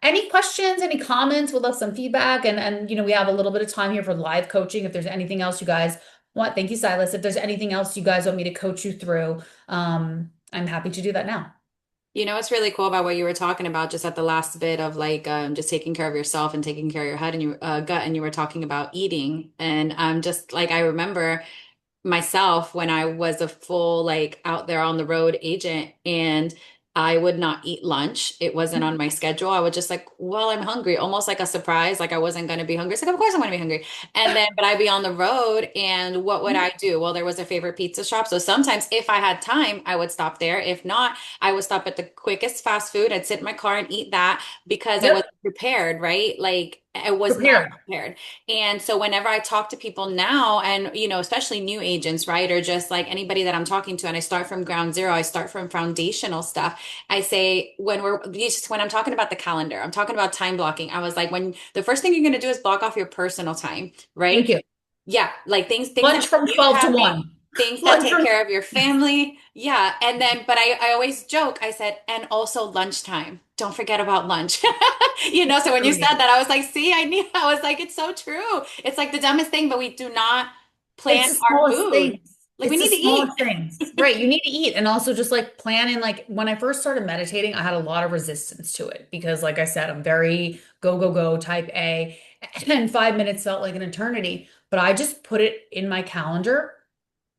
Any questions, any comments? We'd love some feedback. And we have a little bit of time here for live coaching. If there's anything else you guys want, thank you, Silas. If there's anything else you guys want me to coach you through, I'm happy to do that now. You know, what's really cool about what you were talking about just at the last bit of like just taking care of yourself and taking care of your head and your gut, and you were talking about eating. And just like I remember myself when I was a full like out there on the road agent and I would not eat lunch. It wasn't on my schedule. I would just like, well, I'm hungry, almost like a surprise, like I wasn't going to be hungry. It's like, of course I'm going to be hungry. And then, but I'd be on the road and what would I do? Well, there was a favorite pizza shop. So sometimes if I had time, I would stop there. If not, I would stop at the quickest fast food. I'd sit in my car and eat that because I Yep, wasn't prepared, right? Like I was not prepared. prepared. And so whenever I talk to people now and especially new agents, right, or just like anybody that I'm talking to and I start from ground zero, I start from foundational stuff. I say when I'm talking about the calendar, I'm talking about time blocking. I was like when the first thing you're going to do is block off your personal time, Thank right? you. Yeah, like things that Lunch from make you 12 to happy, 1. things that Lunch take from care of your family. Yeah. And then, but I always joke, I said, and also lunchtime. Don't forget about lunch. So when you said that, I was like, see, I knew, I was like, it's so true. It's like the dumbest thing, but we do not It's plan the our smallest food. things. Like we It's the need to smallest eat. things. Right. You need to eat. And also just like planning, like when I first started meditating, I had a lot of resistance to it because, like I said, I'm very go, go, go type A. And 5 minutes felt like an eternity. But I just put it in my calendar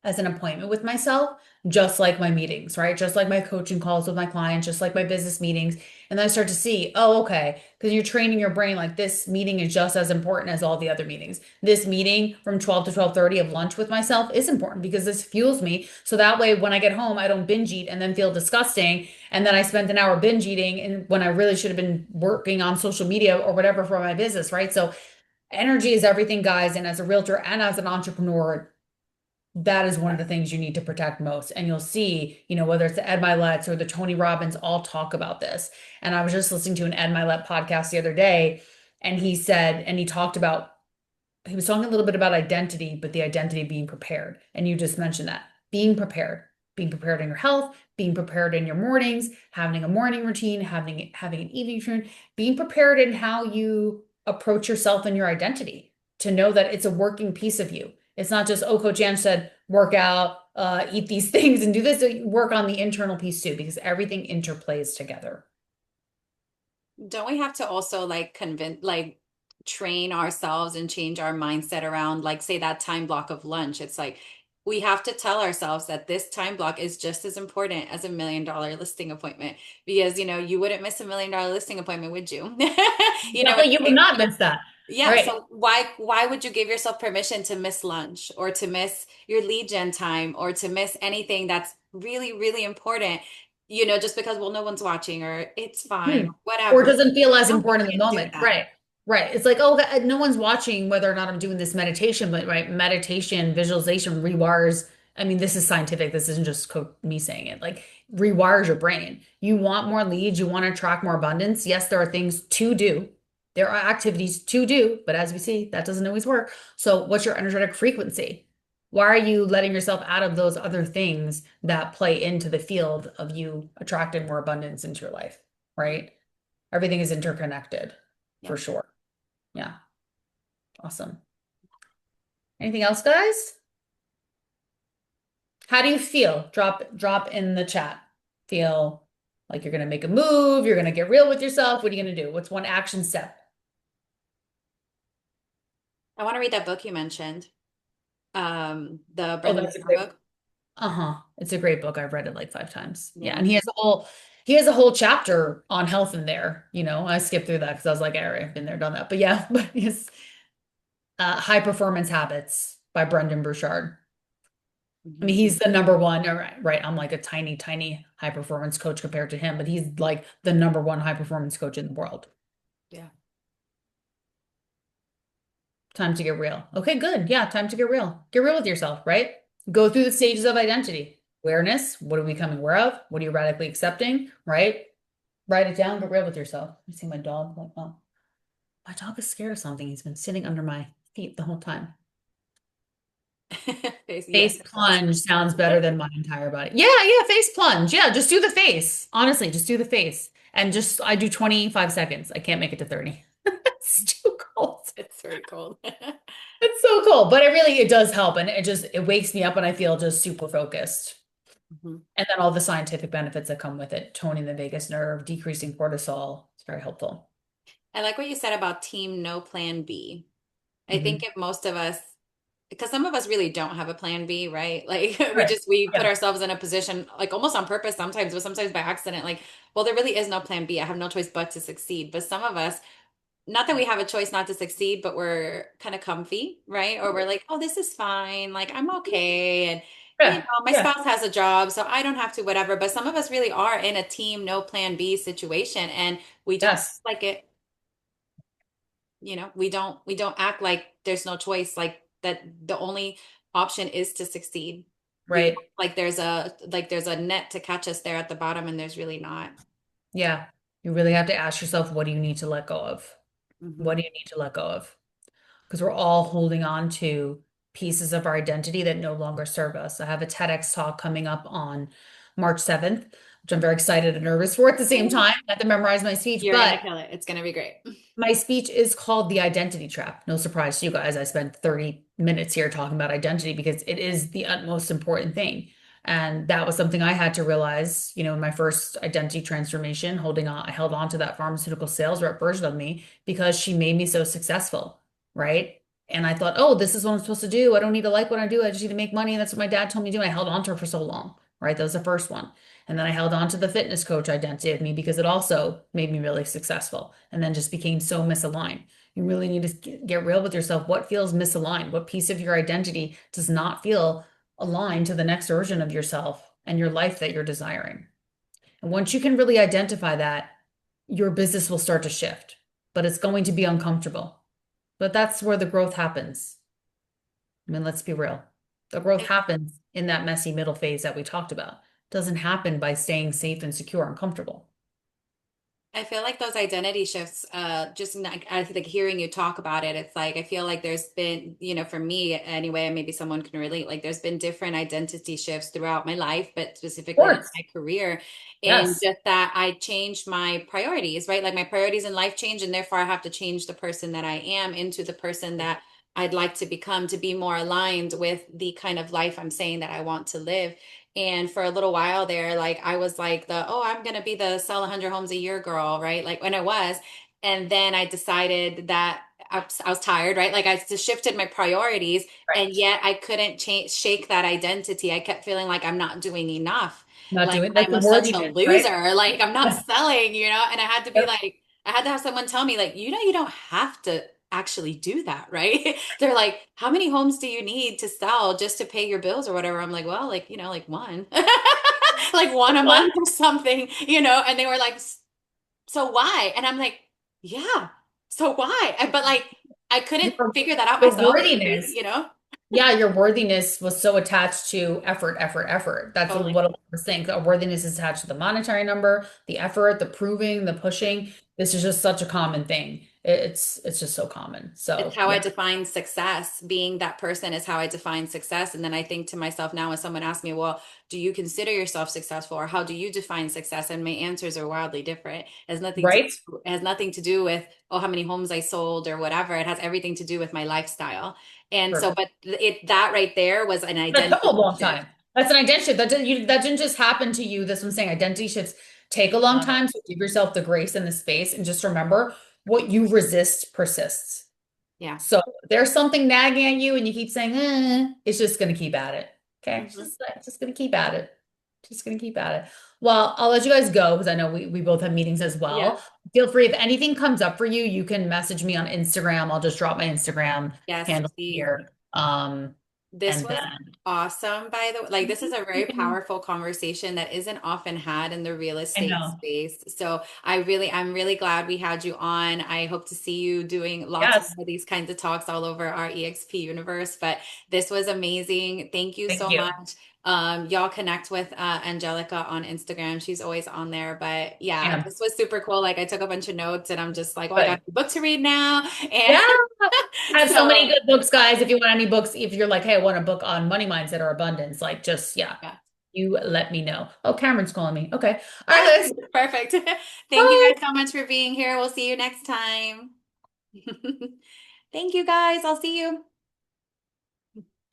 as an appointment with myself, just like my meetings, right? Just like my coaching calls with my clients, just like my business meetings. And then I start to see, oh, okay, because you're training your brain like this meeting is just as important as all the other meetings. This meeting from 12 to 12:30 of lunch with myself is important because this fuels me. So that way, when I get home, I don't binge eat and then feel disgusting. And then I spent an hour binge eating and when I really should have been working on social media or whatever for my business, right? So energy is everything, guys. And as a realtor and as an entrepreneur, that is one of the things you need to protect most. And you'll see, whether it's the Ed Milet's or the Tony Robbins, all talk about this. And I was just listening to an Ed Milet podcast the other day, and he said, and he talked about, he was talking a little bit about identity, but the identity being prepared. And you just mentioned that being prepared in your health, being prepared in your mornings, having a morning routine, having an evening routine, being prepared in how you approach yourself and your identity to know that it's a working piece of you. It's not just, oh, Coach Ann said, work out, eat these things and do this. So you work on the internal piece too, because everything interplays together. Don't we have to also like convince, like train ourselves and change our mindset around, like, say that time block of lunch? It's like we have to tell ourselves that this time block is just as important as $1 million listing appointment because, you wouldn't miss $1 million listing appointment, would you? Definitely, you will not miss that. Yeah, Right. so why would you give yourself permission to miss lunch or to miss your lead gen time or to miss anything that's really, really important, just because, well, no one's watching or it's fine, Hmm. or Or it whatever. doesn't feel as No, we important in the can't do moment. that. Right. Right. It's like, oh, no one's watching whether or not I'm doing this meditation, but right, meditation, visualization rewires. I mean, this is scientific. This isn't just me saying it. Like, rewires your brain. You want more leads, you want to attract more abundance. Yes, there are things to do. There are activities to do, but as we see, that doesn't always work. So, what's your energetic frequency? Why are you letting yourself out of those other things that play into the field of you attracting more abundance into your life? Right? Everything is interconnected for Yeah. sure. Yeah. Awesome. Anything else, guys? How do you feel? Drop in the chat. Feel like you're gonna make a move, you're gonna get real with yourself. What are you gonna do? What's one action step? I want to read that book you mentioned, the Oh, Brendan that's a Brown great. book. Uh-huh. It's a great book. I've read it like 5 times. Yeah, Yeah. and he has a whole chapter on health in there. I skipped through that because I was like, all right, I've been there, done that. But yeah, but yes, High Performance Habits by Brendan Burchard. I mean, Mhm. he's the number one, all right, right. I'm like a tiny, tiny high performance coach compared to him, but he's like the number one high performance coach in the world. Yeah. Time to get real. Okay, good. Yeah, time to get real. Get real with yourself, right? Go through the stages of identity. Awareness, what are we becoming aware of? What are you radically accepting, right? Write it down, get real with yourself. You see my dog, like, oh, my dog is scared of something. He's been sitting under my feet the whole time. Yes. Face plunge sounds better than my entire body. Yeah, yeah, face plunge. Yeah, just do the face. Honestly, just do the face. And I do 25 seconds. I can't make it to 30. It's too cold. It's very cold. It's so cold, but it does help. And it wakes me up and I feel just super focused. Mhm. And then all the scientific benefits that come with it, toning the vagus nerve, decreasing cortisol. It's very helpful. I like what you said about team no plan B. I think Mhm. if most of us, because some of us really don't have a plan B, right? Like Right. we put Yeah. ourselves in a position like almost on purpose sometimes, but sometimes by accident, like, well, there really is no plan B. I have no choice but to succeed. But some of us, not that we have a choice not to succeed, but we're kind of comfy, right? Or we're like, oh, this is fine. Like, I'm okay. And, Yeah. my Yeah. spouse has a job, so I don't have to, whatever. But some of us really are in a team, no plan B situation, and we don't Yes. like it. We don't act like there's no choice, like that the only option is to succeed. We Right. like there's a net to catch us there at the bottom, and there's really not. Yeah. You really have to ask yourself, what do you need to let go of? Hmm. What do you need to let go of? Because we're all holding on to pieces of our identity that no longer serve us. I have a TEDx talk coming up on March 7th, which I'm very excited and nervous for at the same time. I have to memorize my speech, You're but gonna kill it. It's gonna be great. my speech is called The Identity Trap. No surprise to you guys. I spent 30 minutes here talking about identity because it is the utmost important thing. And that was something I had to realize, in my first identity transformation, holding on, I held on to that pharmaceutical sales rep version of me because she made me so successful, right? And I thought, oh, this is what I'm supposed to do. I don't need to like what I do. I just need to make money. And that's what my dad told me to do. I held on to her for so long right? That was the first one. And then I held on to the fitness coach identity of me because it also made me really successful and then just became so misaligned. You really need to get real with yourself. What feels misaligned? What piece of your identity does not feel aligned to the next version of yourself and your life that you're desiring? And once you can really identify that, your business will start to shift, but it's going to be uncomfortable. But that's where the growth happens. I mean, let's be real. The growth happens in that messy middle phase that we talked about. It doesn't happen by staying safe and secure and comfortable. I feel like those identity shifts, just like, I think hearing you talk about it, it's like I feel like there's been, for me anyway, and maybe someone can relate, like there's been different identity shifts throughout my life, but Of specifically course. my career, and Yes. just that I changed my priorities, right? Like my priorities in life change, and therefore I have to change the person that I am into the person that I'd like to become to be more aligned with the kind of life I'm saying that I want to live. And for a little while there, like I was like oh, I'm gonna be the sell 100 homes a year girl, right? Like when I was. And then I decided that I was tired, right? Like I just shifted my priorities, and Right. yet I couldn't shake that identity. I kept feeling like I'm not doing enough. Not Like doing like I'm the such a worthiness, right? loser. Like I'm not selling, and I had to be Yep. like, I had to have someone tell me, like, you don't have to actually do that, right? They're like, how many homes do you need to sell just to pay your bills or whatever? I'm like, well, like, like one, like one a What? month or something, and they were like, so why? And I'm like, yeah, so why? But like, I couldn't Your, figure that out your myself. It's crazy, worthiness. you know? Yeah, your worthiness was so attached to effort, effort, effort. That's Totally. what I was saying. Our worthiness is attached to the monetary number, the effort, the proving, the pushing. This is just such a common thing. It's just so common. It's So how I yeah, define success. Being that person is how I define success. And then I think to myself now, when someone asks me, well, do you consider yourself successful or how do you define success? And my answers are wildly different. right? It has nothing to do with, oh, how many homes I sold or whatever. It has everything to do with my lifestyle. And so, Perfect. but that right there was an That took a identity long shift. time. That's an identity shift. That didn't just happen to you. That's what I'm saying. Identity shifts take a long time. So give yourself the grace and the space and just remember what you resist persists. Yeah. So if there's something nagging at you and you keep saying, it's just going to keep at it. Okay. It's Mhm. just going to keep at it. Just going to keep at it. Well, I'll let you guys go because I know we both have meetings as Yeah. well. Feel free if anything comes up for you, you can message me on Instagram. I'll just drop my Instagram Yes, handle please. here. This And was then awesome, by the way. Like, this is a very powerful conversation that isn't often had in the real I estate know. space. So I'm really glad we had you on. I hope to see you doing lots Yes. more of these kinds of talks all over our EXP universe. But this was amazing. Thank you Thank so you. much. Y'all connect with Angelica on Instagram. She's always on there. But yeah, Yeah. this was super cool. Like, I took a bunch of notes, and I'm just like, oh, I got Good. a book to read now. And Yeah. I have so many so, good books, guys. If you want any books, if you're like, hey, I want a book on money mindset or abundance, like just yeah, yeah. you let me know. Oh, Cameron's calling me. Okay. All right, guys. Perfect. Thank you Bye. guys so much for being here. We'll see you next time. Thank you guys. I'll see you.